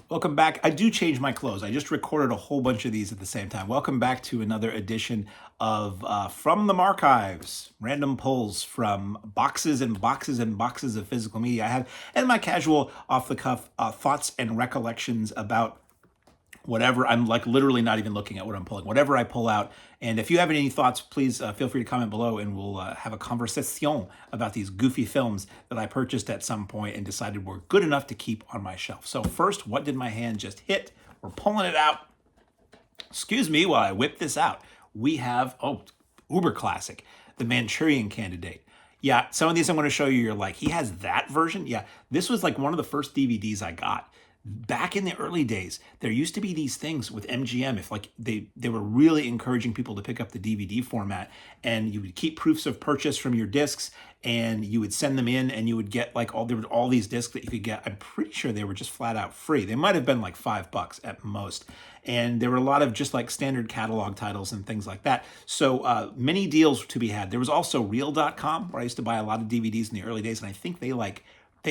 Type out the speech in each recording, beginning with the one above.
Welcome back. I do change my clothes. I just recorded a whole bunch of these at the same time. Welcome back to another edition of From the Markives, random pulls from boxes and boxes and boxes of physical media I have, and my casual, off-the-cuff thoughts and recollections about whatever. I'm like literally not even looking at what I'm pulling, whatever I pull out. And if you have any thoughts, please feel free to comment below and we'll have a conversation about these goofy films that I purchased at some point and decided were good enough to keep on my shelf. So first, what did my hand just hit? We're pulling it out. Excuse me while I whip this out. We have, uber classic, The Manchurian Candidate. Yeah, some of these I'm going to show you, you're like, he has that version? Yeah, this was like one of the first DVDs I got. Back in the early days, there used to be these things with MGM. If like they were really encouraging people to pick up the DVD format, and you would keep proofs of purchase from your discs, and you would send them in, and you would get like there were all these discs that you could get. I'm pretty sure they were just flat out free. They might have been like $5 at most, and there were a lot of just like standard catalog titles and things like that. So many deals to be had. There was also Real.com, where I used to buy a lot of DVDs in the early days, and I think they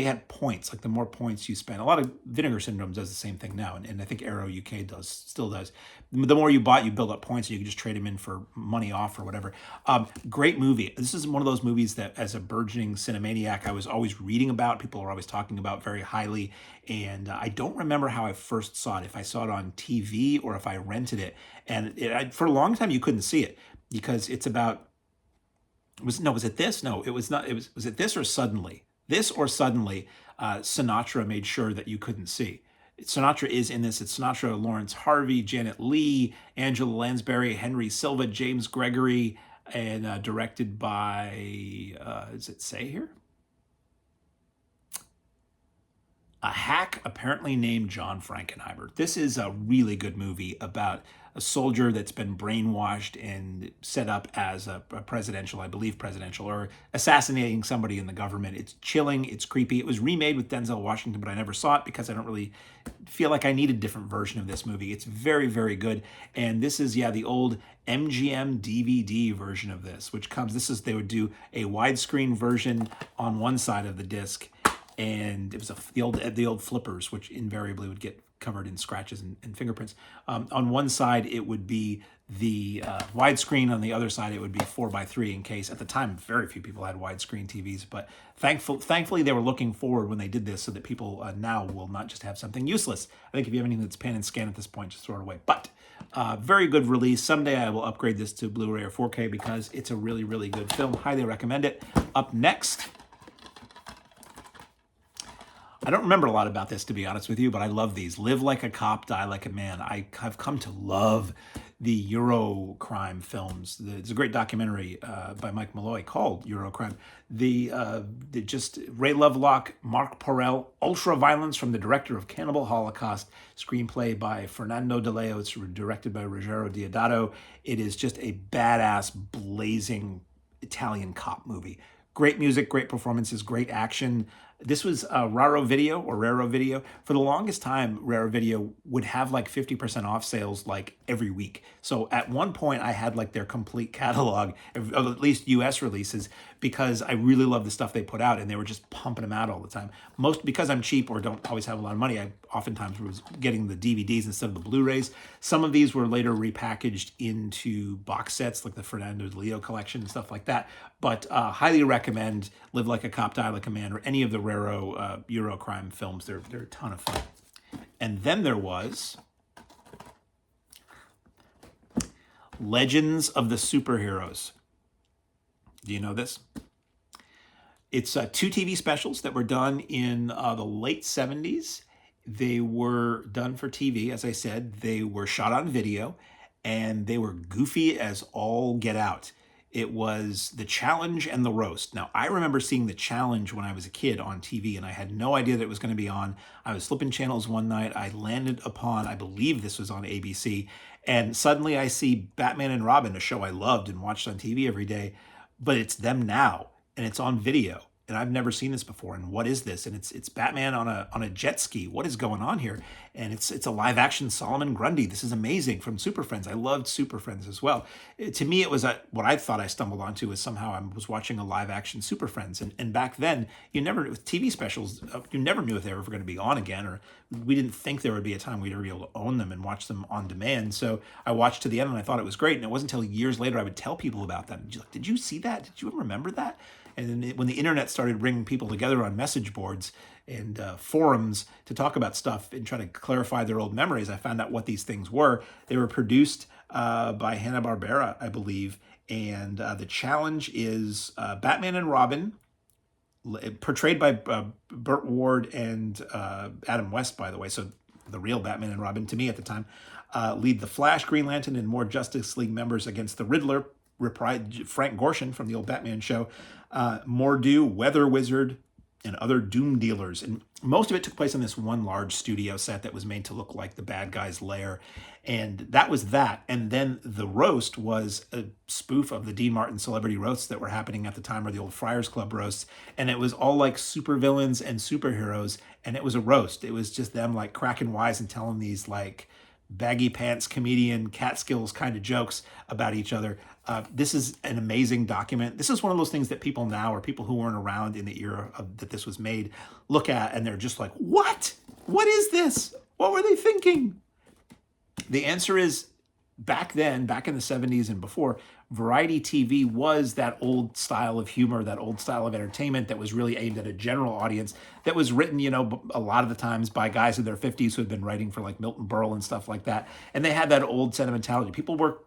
had points. Like the more points you spend, a lot of Vinegar Syndrome does the same thing now, and I think Arrow UK still does. The more you bought, you build up points, and you can just trade them in for money off or whatever. Great movie. This is one of those movies that, as a burgeoning cinemaniac, I was always reading about. People are always talking about very highly, and I don't remember how I first saw it. If I saw it on TV or if I rented it, and for a long time you couldn't see it because it's about. Was it this? No, it was not. Was it this or Suddenly? This or Suddenly, Sinatra made sure that you couldn't see. Sinatra is in this. It's Sinatra, Lawrence Harvey, Janet Leigh, Angela Lansbury, Henry Silva, James Gregory, and directed by, does it say here? A hack apparently named John Frankenheimer. This is a really good movie about a soldier that's been brainwashed and set up as a presidential, I believe presidential, or assassinating somebody in the government. It's chilling, it's creepy. It was remade with Denzel Washington, but I never saw it because I don't really feel like I need a different version of this movie. It's very, very good. And this is, the old MGM DVD version of this, which comes, they would do a widescreen version on one side of the disc, and it was the old flippers, which invariably would get covered in scratches and fingerprints. On one side, it would be the widescreen. On the other side, it would be 4:3. In case at the time, very few people had widescreen TVs, but thankfully they were looking forward when they did this, so that people now will not just have something useless. I think if you have anything that's pan and scan at this point, just throw it away. But very good release. Someday I will upgrade this to Blu-ray or 4K because it's a really, really good film. Highly recommend it. Up next, I don't remember a lot about this, to be honest with you, but I love these. Live Like a Cop, Die Like a Man. I have come to love the Eurocrime films. It's a great documentary by Mike Malloy called Eurocrime. Just Ray Lovelock, Mark Porrell, Ultra Violence from the director of Cannibal Holocaust, screenplay by Fernando De Leo. It's directed by Ruggero Deodato. It is just a badass, blazing Italian cop movie. Great music, great performances, great action. This was Raro Video. For the longest time, Raro Video would have like 50% off sales like every week. So at one point, I had like their complete catalog of at least US releases because I really love the stuff they put out, and they were just pumping them out all the time. Most because I'm cheap or don't always have a lot of money, I oftentimes was getting the DVDs instead of the Blu-rays. Some of these were later repackaged into box sets like the Fernando De Leo collection and stuff like that. But highly recommend Live Like a Cop, Die Like a Man, or any of the Raro Eurocrime films. They're a ton of fun. And then there was Legends of the Superheroes. Do you know this? It's 2 TV specials that were done in the late 70s. They were done for TV, as I said. They were shot on video, and they were goofy as all get out. It was The Challenge and The Roast. Now, I remember seeing The Challenge when I was a kid on TV, and I had no idea that it was going to be on. I was flipping channels one night. I landed upon, I believe this was on ABC, and suddenly I see Batman and Robin, a show I loved and watched on TV every day, but it's them now, and it's on video. and I've never seen this before. And what is this? And it's Batman on a jet ski. What is going on here? And it's a live action Solomon Grundy. This is amazing from Super Friends. I loved Super Friends as well. To me, it was what I thought I stumbled onto was somehow I was watching a live action Super Friends. And back then, you never, with TV specials, you never knew if they were ever going to be on again, or we didn't think there would be a time we'd ever be able to own them and watch them on demand. So I watched to the end and I thought it was great. And it wasn't until years later I would tell people about them. Did you see that? Did you remember that? And then when the internet started bringing people together on message boards and forums to talk about stuff and try to clarify their old memories, I found out what these things were. They were produced by Hanna-Barbera, I believe. And the challenge is Batman and Robin, portrayed by Burt Ward and Adam West, by the way. So the real Batman and Robin, to me at the time, lead the Flash, Green Lantern, and more Justice League members against the Riddler, Frank Gorshin from the old Batman show, Mordu, Weather Wizard, and other doom dealers. And most of it took place in this one large studio set that was made to look like the bad guy's lair. And that was that. And then the roast was a spoof of the Dean Martin celebrity roasts that were happening at the time, or the old Friars Club roasts. And it was all like supervillains and superheroes. And it was a roast. It was just them like cracking wise and telling these like baggy pants comedian Catskills kind of jokes about each other. This is an amazing document. This is one of those things that people now, or people who weren't around in the era that this was made, look at and they're just like, what? What is this? What were they thinking? The answer is, back then, back in the 70s and before, variety TV was that old style of humor, that old style of entertainment that was really aimed at a general audience, that was written, a lot of the times by guys in their 50s who had been writing for like Milton Berle and stuff like that. And they had that old sentimentality.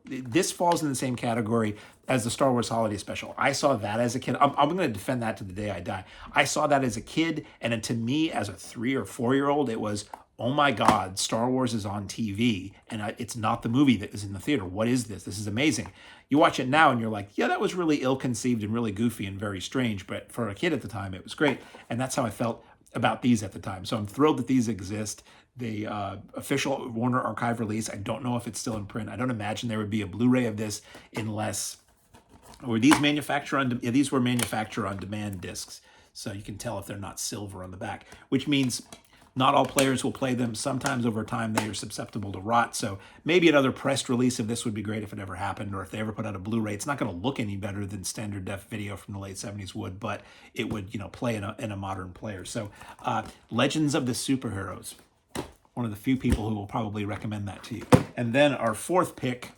This falls in the same category as the Star Wars Holiday Special. I saw that as a kid. I'm going to defend that to the day I die. I saw that as a kid, and to me, as a 3 or 4-year-old, it was, oh my God, Star Wars is on TV, and it's not the movie that is in the theater. What is this? This is amazing. You watch it now and you're like, yeah, that was really ill-conceived and really goofy and very strange, but for a kid at the time, it was great. And that's how I felt about these at the time. So I'm thrilled that these exist. The official Warner Archive release, I don't know if it's still in print. I don't imagine there would be a Blu-ray of this unless, or these these were manufacturer on demand discs. So you can tell if they're not silver on the back, which means not all players will play them. Sometimes over time they are susceptible to rot. So maybe another pressed release of this would be great if it ever happened, or if they ever put out a Blu-ray. It's not going to look any better than standard def video from the late 70s would, but it would, play in a modern player. So Legends of the Superheroes, one of the few people who will probably recommend that to you. And then our fourth pick,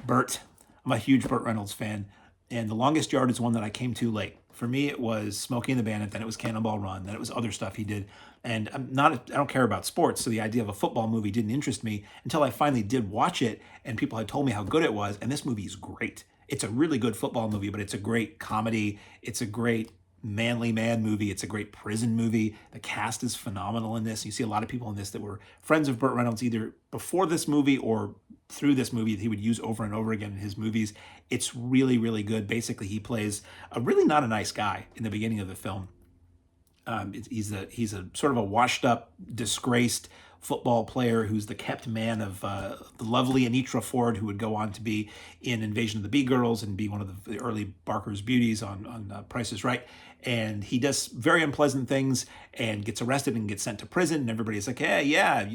Burt. I'm a huge Burt Reynolds fan, and The Longest Yard is one that I came to late. For me, it was Smokey and the Bandit, then it was Cannonball Run, then it was other stuff he did. And I don't care about sports, so the idea of a football movie didn't interest me until I finally did watch it, and people had told me how good it was, and this movie is great. It's a really good football movie, but it's a great comedy. It's a great manly man movie. It's a great prison movie. The cast is phenomenal in this. You see a lot of people in this that were friends of Burt Reynolds either before this movie or through this movie that he would use over and over again in his movies. It's really, really good. Basically, he plays a really not a nice guy in the beginning of the film. He's a sort of a washed up, disgraced football player who's the kept man of the lovely Anitra Ford, who would go on to be in Invasion of the Bee Girls and be one of the early Barker's beauties on Price is Right. And he does very unpleasant things and gets arrested and gets sent to prison. And everybody's like, hey, yeah,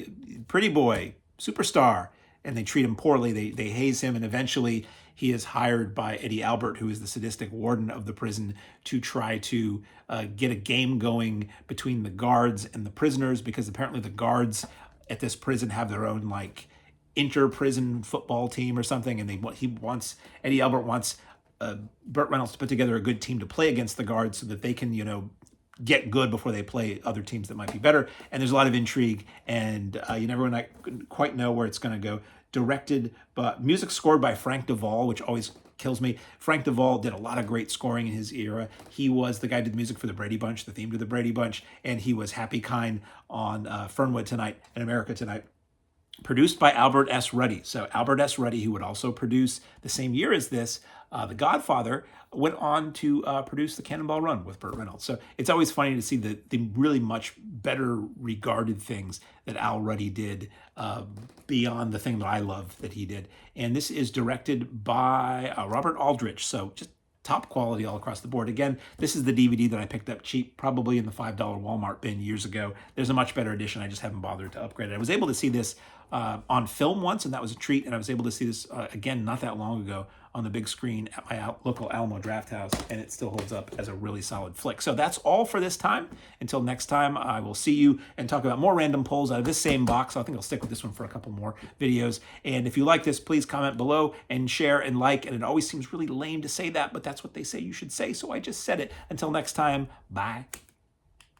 pretty boy, superstar. And they treat him poorly. They haze him. And eventually he is hired by Eddie Albert, who is the sadistic warden of the prison, to try to get a game going between the guards and the prisoners, because apparently the guards at this prison have their own like inter-prison football team or something. And Eddie Albert wants Burt Reynolds to put together a good team to play against the guards so that they can, get good before they play other teams that might be better. And there's a lot of intrigue, and you never quite know where it's going to go. Directed, but music scored by Frank Duvall, which always kills me. Frank Duvall did a lot of great scoring in his era. He was the guy who did the music for the Brady Bunch, the theme to the Brady Bunch, and he was Happy Kind on Fernwood Tonight and America Tonight. Produced by Albert S. Ruddy. So Albert S. Ruddy, who would also produce the same year as this, The Godfather, went on to produce The Cannonball Run with Burt Reynolds. So it's always funny to see the really much better regarded things that Al Ruddy did beyond the thing that I love that he did. And this is directed by Robert Aldrich. So just top quality all across the board. Again, this is the DVD that I picked up cheap, probably in the $5 Walmart bin years ago. There's a much better edition. I just haven't bothered to upgrade it. I was able to see this on film once, and that was a treat. And I was able to see this again not that long ago on the big screen at my local Alamo Draft House, and it still holds up as a really solid flick. So that's all for this time. Until next time, I will see you and talk about more random pulls out of this same box. I think I'll stick with this one for a couple more videos. And if you like this, please comment below and share and like. And it always seems really lame to say that, but that's what they say you should say, so I just said it. Until next time, bye.